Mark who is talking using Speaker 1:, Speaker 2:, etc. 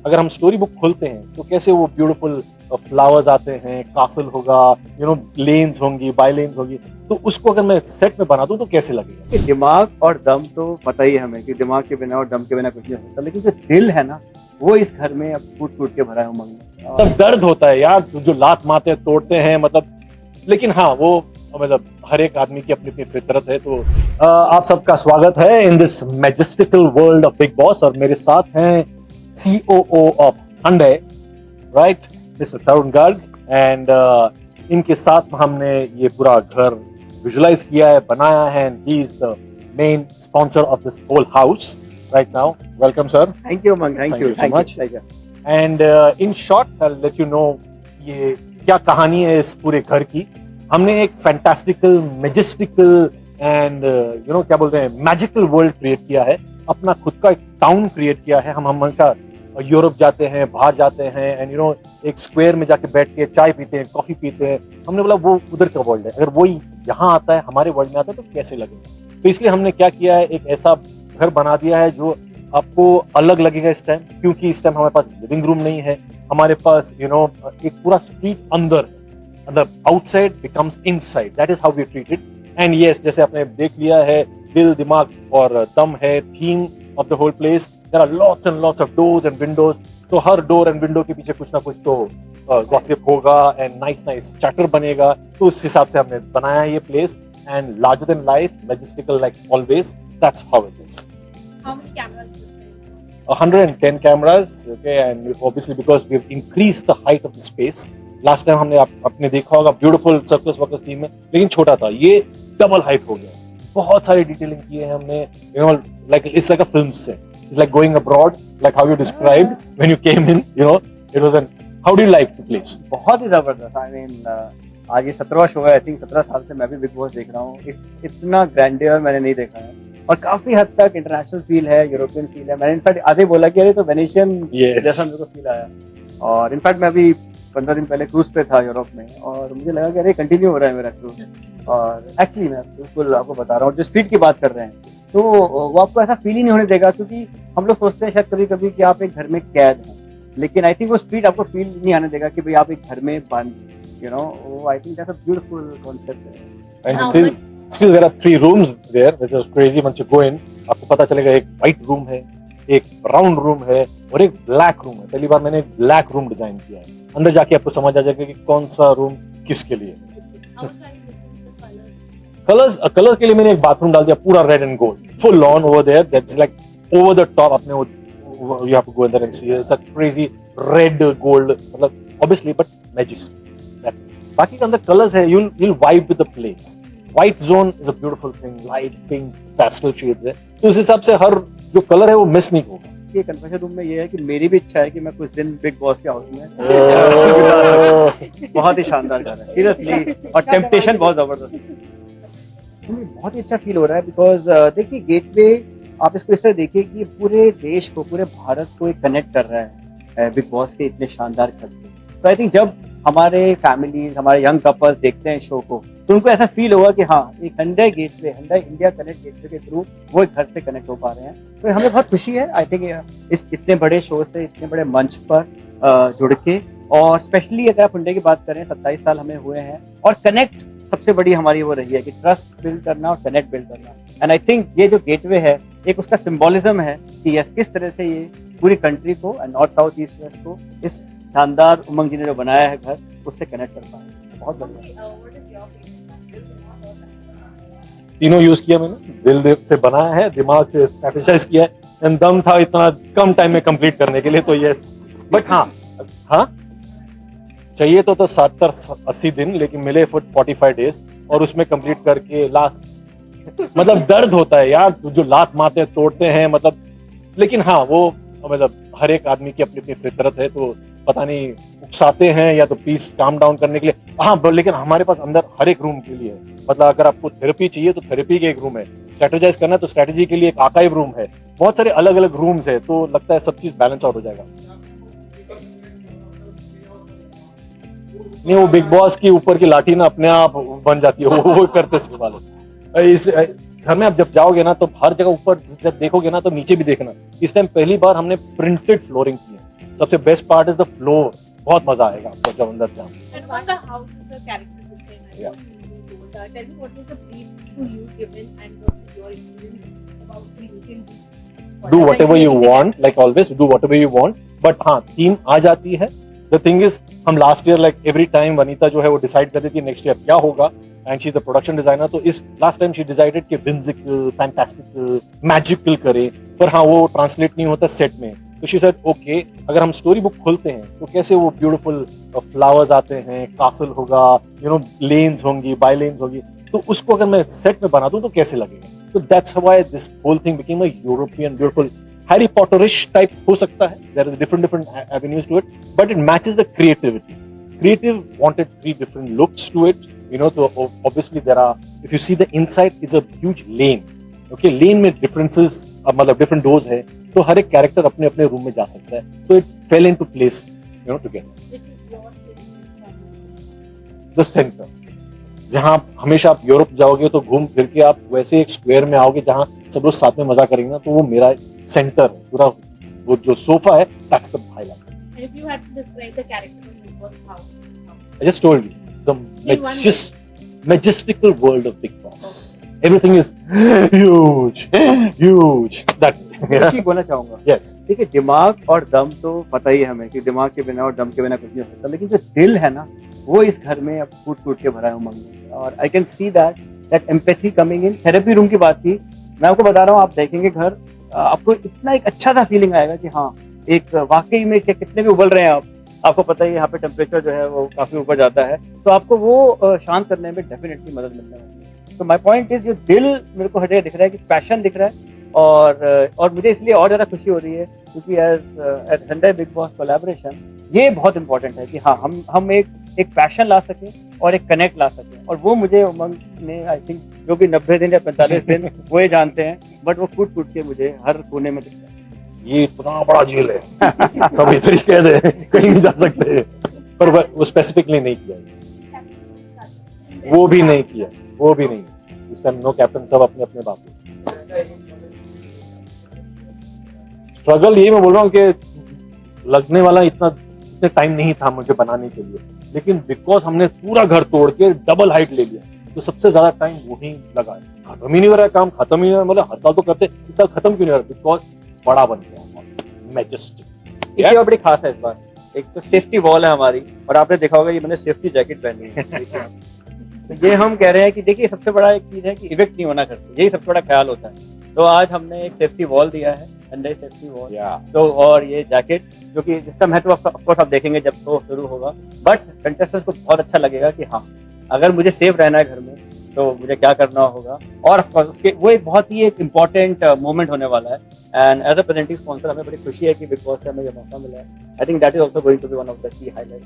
Speaker 1: अगर हम story book खोलते हैं तो कैसे वो ब्यूटीफुल फ्लावर्स आते हैं, कासल होगा, लेन्स होंगी, बाई लेन्स होगी, तो उसको अगर मैं सेट में बना दूं तो कैसे लगेगा?
Speaker 2: कि दिमाग और दम तो पता ही है हमें कि दिमाग के बिना और दम के बिना कुछ नहीं होता, लेकिन जो दिल है ना वो इस घर में अब टूट टूट के भरा है उमंग में।
Speaker 1: तब दर्द होता है यार, जो लात मारते हैं, तोड़ते हैं, लेकिन हाँ, वो हर एक आदमी की अपनी अपनी फितरत है। तो आप सबका स्वागत है in this majestical world of Bigg Boss, और मेरे साथ हैं COO of Hyundai, right, mister Tarun Garg, and इनके साथ हमने ये पूरा घर विजुलाइज किया है, बनाया है, and he is the main sponsor of this whole house right now. Welcome sir.
Speaker 2: Thank you Umang, thank you
Speaker 1: so much.
Speaker 2: much।
Speaker 1: And in short I let you know ये क्या कहानी है इस पूरे घर की। हमने एक फैंटास्टिकल, मैजेस्टिकल एंड क्या बोलते हैं, मैजिकल वर्ल्ड क्रिएट किया है, अपना खुद का एक टाउन क्रिएट किया है। हम हमेशा यूरोप जाते हैं, बाहर जाते हैं, एंड एक स्क्वायर में जाके बैठ के चाय पीते हैं, कॉफी पीते हैं। हमने बोला वो उधर का वर्ल्ड है, अगर वही यहाँ आता है, हमारे वर्ल्ड में आता है, तो कैसे लगेगा। तो इसलिए हमने क्या किया है, एक ऐसा घर बना दिया है जो आपको अलग लगेगा इस टाइम, क्योंकि इस टाइम हमारे पास लिविंग रूम नहीं है, हमारे पास एक पूरा स्ट्रीट अंदर, मतलब outside becomes inside, that is how we treat it. And yes, जैसे आपने देख लिया है, दिल, दिमाग और दम है theme of the whole place. There are lots and lots of doors and windows, तो हर डोर एंड विंडो के पीछे कुछ ना कुछ तो गॉसिप होगा एंड नाइस चैटर बनेगा। तो उस हिसाब से हमने बनाया है ये place, and larger than life, majestical like always, that's how it is.
Speaker 3: How many cameras?
Speaker 1: 110 cameras, okay, and obviously because we've increased the height of the space. Last time हमने आपने देखा होगा ब्यूटीफुल सर्कस वर्कस थीम में, लेकिन छोटा था, ये double height हो गया। बहुत सारी डिटेलिंग की है हमने, like it's like a film set, it's like going abroad, like how you described when you came in, it was how do you like the place?
Speaker 2: बहुत ही जबरदस्त। आई मीन आज ये 17वां शो है, आई थिंक 17 साल से मैं भी big boss देख रहा हूँ। इतना ग्रैंडियर मैंने नहीं देखा है, और काफी हद तक इंटरनेशनल फील है, यूरोपियन फील है। मैंने इनफैक्ट आधे बोला कि अरे तो वेनेशियन जैसा मेरे को फील आया। और इनफैक्ट मैं अभी 15 दिन पहले क्रूज पे था यूरोप में, और मुझे लगा कि अरे कंटिन्यू हो रहा है मेरा क्रूज। और एक्चुअली मैं बिल्कुल आपको बता रहा हूँ, जो स्पीड की बात कर रहे हैं, तो वो आपको ऐसा फील ही नहीं होने देगा, क्योंकि हम लोग सोचते हैं शायद कभी कभी कि आप एक घर में कैद हैं, लेकिन आई थिंक वो स्पीड आपको फील नहीं आने देगा कि भाई आप एक घर में बंद, I think that's a beautiful concept है।
Speaker 1: And still there are 3 rooms there, which is crazy once you go in। आपको पता चलेगा एक व्हाइट रूम है, एक ब्राउन रूम है, और एक ब्लैक रूम है। पहली बार मैंने एक ब्लैक रूम डिजाइन किया है, अंदर जाके आपको समझ आ जाएगा कि कौन सा रूम किसके लिए। कलर के लिए मैंने एक बाथरूम डाल दिया पूरा red and gold, full on over there, that's like over the top. आपने वो you have to go in there and see, it's a crazy red gold, मतलब obviously but majestic। बाकी के अंदर कलर्स है, you'll vibe with the place। White zone is a beautiful thing, light pink pastel shades है, तो उस हिसाब से हर जो कलर है वो मिस नहीं होगा।
Speaker 2: ये कन्फेशन रूम में ये है कि मेरी भी इच्छा है कि मैं कुछ दिन बिग बॉस के हाउस में बहुत ही शानदार घर है सीरियसली, और टेम्पटेशन बहुत जबरदस्त है। बहुत ही अच्छा फील हो रहा है, बिकॉज देखिए गेटवे, आप इसको इस तरह देखिए कि पूरे देश को, पूरे भारत को एक कनेक्ट कर रहा है बिग बॉस के इतने शानदार घर से। तो आई थिंक जब हमारे फैमिलीज, हमारे यंग कपल्स देखते हैं शो को, तो उनको ऐसा फील होगा कि हाँ, एक Hyundai gateway, Hyundai India connect gateway के थ्रू वो एक घर से कनेक्ट हो पा रहे हैं। तो हमें बहुत खुशी है आई थिंक इस इतने बड़े शो से, इतने बड़े मंच पर जुड़ के। और स्पेशली अगर आप Hyundai की बात करें, 27 साल हमें हुए हैं, और कनेक्ट सबसे बड़ी हमारी वो रही है कि ट्रस्ट बिल्ड करना और कनेक्ट बिल्ड करना। एंड आई थिंक ये जो गेटवे है, एक उसका सिंबोलिज्म है कि यस, किस तरह से ये पूरी कंट्री को, नॉर्थ साउथ ईस्ट वेस्ट को, इस शानदार उमंग जी ने जो बनाया है घर, उससे कनेक्ट कर पाए। बहुत बढ़िया।
Speaker 1: तीनों यूज किया मैंने, दिल से बनाया है, दिमाग से स्ट्रैटेजाइज किया है, एंड दम था इतना कम टाइम में कंप्लीट करने के लिए, तो यस। बट हाँ चाहिए तो 70-80 दिन, लेकिन मिले 45 डेज, और उसमें कंप्लीट करके लास्ट मतलब दर्द होता है यार, जो लात मारते हैं, तोड़ते हैं, लेकिन हाँ, वो हर एक आदमी की अपनी अपनी फितरत है, तो पता नहीं उकसाते हैं या तो पीस काम डाउन करने के लिए। हाँ, लेकिन हमारे पास अंदर हर एक रूम के लिए है, अगर आपको थेरेपी चाहिए तो थेरेपी के एक रूम है, स्ट्रेटेजाइज करना है तो स्ट्रेटेजी के लिए एक आर्काइव रूम है, बहुत सारे अलग अलग रूम्स है, तो लगता है सब चीज बैलेंस आउट हो जाएगा। नहीं, वो बिग बॉस की ऊपर की लाठी ना अपने आप बन जाती है, वो करते से वाले। इस घर में आप जब जाओगे ना, तो हर जगह ऊपर जब देखोगे ना, तो नीचे भी देखना। इस टाइम पहली बार हमने प्रिंटेड फ्लोरिंग की है, सबसे best part is the floor, बहुत मजा आएगा आपको जब अंदर जाओ.
Speaker 3: And on the house is the character design.
Speaker 1: Yeah.
Speaker 3: Tell me what was the brief to you given and what was your experience about creating this?
Speaker 1: Do whatever you want, like always, do whatever you want. But हाँ, theme आ जाती है. The thing is, हम last year like every time Vanita जो है वो decide कर रही थी नेक्स्ट ईयर क्या होगा, and she is the production designer. तो इस लास्ट टाइम शी डिसाइडेड कि whimsical, फैंटास्टिकल, मैजिकल करे, पर हाँ वो ट्रांसलेट नहीं होता सेट में. तो शी सेड ओके, अगर हम स्टोरी बुक खोलते हैं तो कैसे वो ब्यूटीफुल फ्लावर्स आते हैं, कासल होगा, यू नो लेन्स होंगी, बाय लेन्स होगी, तो उसको अगर मैं सेट में बना दूं तो कैसे लगेगा. तो that's why this whole thing became a European beautiful Harry Potterish type हो सकता है. There is different avenues to it, but it matches the creativity. Creative wanted 3 different looks to it, you know. So obviously there are, if you see the inside is a huge lane. Okay, lane में differences, मतलब different doors है, तो हर एक character अपने अपने room में जा सकता है. तो it fell into place, you know, together.
Speaker 3: Which is your favorite?
Speaker 1: The center, जहाँ आप हमेशा आप यूरोप जाओगे तो घूम फिर के आप वैसे एक स्क्वायर में आओगे जहाँ सब लोग साथ में मजा करेंगे ना, तो वो मेरा सेंटर पूरा, वो जो सोफा है, that's the highlight.
Speaker 3: And if you had to describe the character of Bigg Boss, how?
Speaker 1: I just told you, the
Speaker 3: In one
Speaker 1: majestical world of Big Boss. Everything is huge, huge. That
Speaker 2: एक चीज बोलना चाहूंगा.
Speaker 1: yes.
Speaker 2: देखिए, दिमाग और दम तो पता ही है हमें कि दिमाग के बिना और दम के बिना कुछ नहीं हो सकता, लेकिन जो दिल है ना, वो इस घर में अब फूट फूट के भरा है उमंग में. और I can see that empathy coming in. Therapy room की बात थी, मैं आपको बता रहा हूँ, आप देखेंगे घर, आपको इतना एक अच्छा सा फीलिंग आएगा कि हाँ, एक वाकई में कितने भी उबल रहे हैं आप, आपको पता है यहाँ पे टेम्परेचर जो है वो काफी ऊपर जाता है, तो आपको वो शांत करने में डेफिनेटली मदद मिलने वाली है. तो माय पॉइंट इज, ये दिल मेरे को हर जगह दिख रहा है कि पैशन दिख रहा है. और मुझे इसलिए और ज्यादा खुशी हो रही है क्योंकि as Sunday Bigg Boss collaboration ये बहुत इंपॉर्टेंट है कि हाँ, हम एक पैशन ला सकें और एक कनेक्ट ला सकें. और वो मुझे उमंग ने, आई थिंक, जो भी 90 दिन या 45 दिन वो ये जानते हैं, बट वो फूट फूट के मुझे हर कोने में दिखता है.
Speaker 1: ये इतना बड़ा झील है, सब इधर ही कह दे, कहीं नहीं जा सकते, पर वो स्पेसिफिकली नहीं किया, वो भी नहीं किया, वो भी नहीं. इसका नो कैप्टन, सब अपने अपने बाप. स्ट्रगल यही मैं बोल रहा हूँ कि लगने वाला इतने टाइम नहीं था मुझे बनाने के लिए, लेकिन बिकॉज हमने पूरा घर तोड़ के डबल हाइट ले लिया, तो सबसे ज्यादा टाइम वही लगा है. खत्म ही नहीं हो रहा है काम, खत्म ही नहीं हो रहा. मतलब हर साल तो करते, इस साल खत्म क्यों नहीं हो रहा? बिकॉज बड़ा बन गया, मैजेस्टिक.
Speaker 2: एक चीज और बड़ी खास है इस बार, एक तो सेफ्टी वॉल है हमारी, और आपने देखा होगा ये मैंने सेफ्टी जैकेट पहनी है. तो ये हम कह रहे हैं कि देखिए, सबसे बड़ा एक चीज है कि इवेक्ट नहीं होना करते, यही सबसे बड़ा ख्याल होता है. तो आज हमने एक सेफ्टी वॉल दिया है, अंडर सेफ्टी वॉल. तो और ये जैकेट, जो कि जिसका महत्व ऑफकोर्स आप देखेंगे जब शो शुरू होगा, बट कंटेस्टेंट्स को बहुत अच्छा लगेगा कि हाँ, अगर मुझे सेफ रहना है घर में तो मुझे क्या करना होगा. और ऑफकोर्स उसके वो एक बहुत ही एक इम्पॉर्टेंट मोमेंट होने वाला है. And as a presenting sponsor हमें बड़ी खुशी है कि बिग बॉस से हमें ये मौका मिला है. I think that is also going to be one of the key highlight.